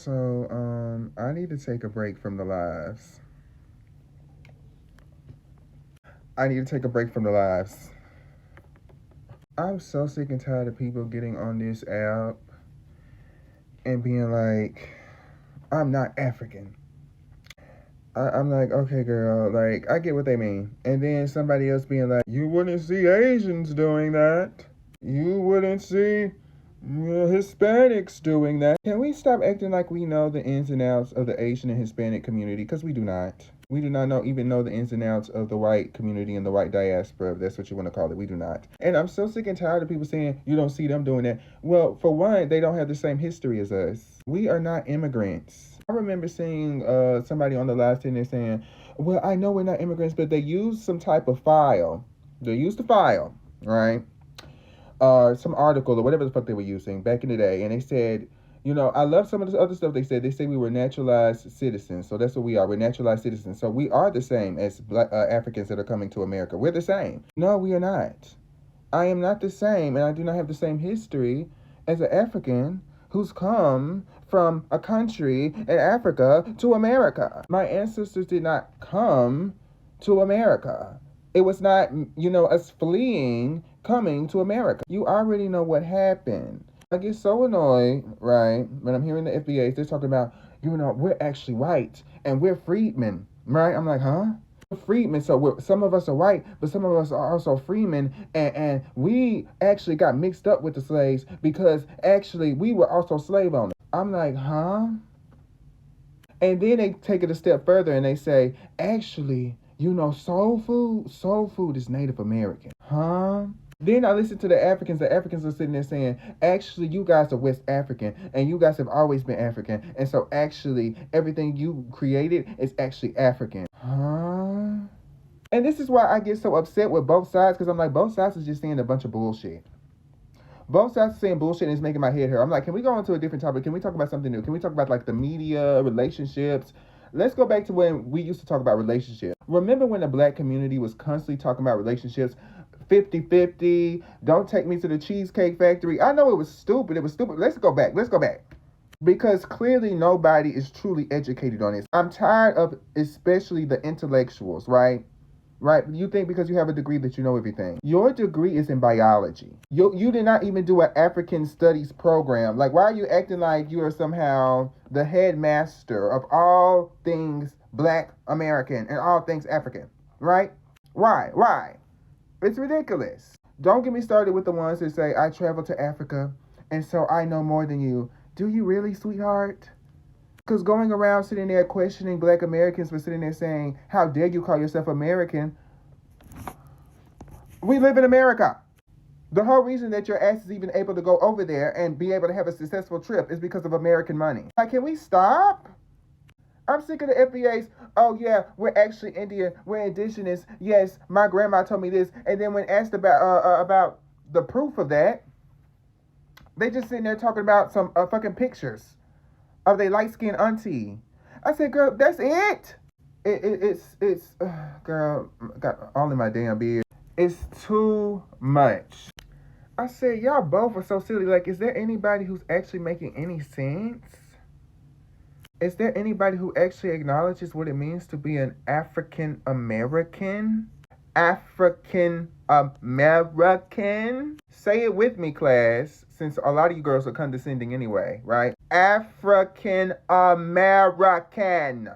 I need to take a break from the lives. I need to take a break from the lives. I'm so sick and tired of people getting on this app and being like, I'm not African. I'm like, okay, girl, like, I get what they mean. And then somebody else being like, you wouldn't see Asians doing that. You wouldn't see Hispanics doing that. Can we stop acting like we know the ins and outs of the Asian and Hispanic community? Because we do not. We do not even know the ins and outs of the white community and the white diaspora, if that's what you want to call it. We do not. And I'm so sick and tired of people saying you don't see them doing that. Well, for one, they don't have the same history as us. We are not immigrants. I remember seeing somebody on the live sitting there saying, well, I know we're not immigrants, but they use some type of file. They used the file, right? Some article or whatever the fuck they were using back in the day. And they said, I love some of this other stuff they said. They say we were naturalized citizens. So that's what we are. We're naturalized citizens. So we are the same as Black Africans that are coming to America. We're the same. No, we are not. I am not the same, and I do not have the same history as an African who's come from a country in Africa to America. My ancestors did not come to America. It was not, us fleeing, coming to America. You already know what happened. I get so annoyed, right, when I'm hearing the FBAs, they're talking about, we're actually white and we're freedmen, right? I'm like, huh? Freedmen, so some of us are white, but some of us are also freemen, and we actually got mixed up with the slaves because actually we were also slave owners. I'm like, huh? And then they take it a step further and they say, actually, soul food is Native American. Huh? Then I listen to the Africans are sitting there saying, actually, you guys are West African, and you guys have always been African, and so actually, everything you created is actually African. Huh? And this is why I get so upset with both sides, because I'm like, both sides is just saying a bunch of bullshit. Both sides are saying bullshit and it's making my head hurt. I'm like, can we go on to a different topic? Can we talk about something new? Can we talk about, like, the media, relationships? Let's go back to when we used to talk about relationships. Remember when the Black community was constantly talking about relationships? 50-50, don't take me to the Cheesecake Factory. I know it was stupid. Let's go back. Because clearly nobody is truly educated on this. I'm tired of especially the intellectuals, right? Right? You think because you have a degree that you know everything. Your degree is in biology. You did not even do an African studies program. Like, why are you acting like you are somehow the headmaster of all things Black American and all things African, right? Why? It's ridiculous. Don't get me started with the ones that say, I traveled to Africa, and so I know more than you. Do you really, sweetheart? Because going around sitting there questioning Black Americans for sitting there saying, how dare you call yourself American? We live in America. The whole reason that your ass is even able to go over there and be able to have a successful trip is because of American money. Like, can we stop? I'm sick of the FBAs. Oh, yeah, we're actually Indian. We're indigenous. Yes, my grandma told me this. And then when asked about the proof of that, they just sitting there talking about some fucking pictures of their light-skinned auntie. I said, girl, that's it. It's girl, got all in my damn beard. It's too much. I said, y'all both are so silly. Like, is there anybody who's actually making any sense? Is there anybody who actually acknowledges what it means to be an African American? African American? Say it with me, class, since a lot of you girls are condescending anyway, right? African American.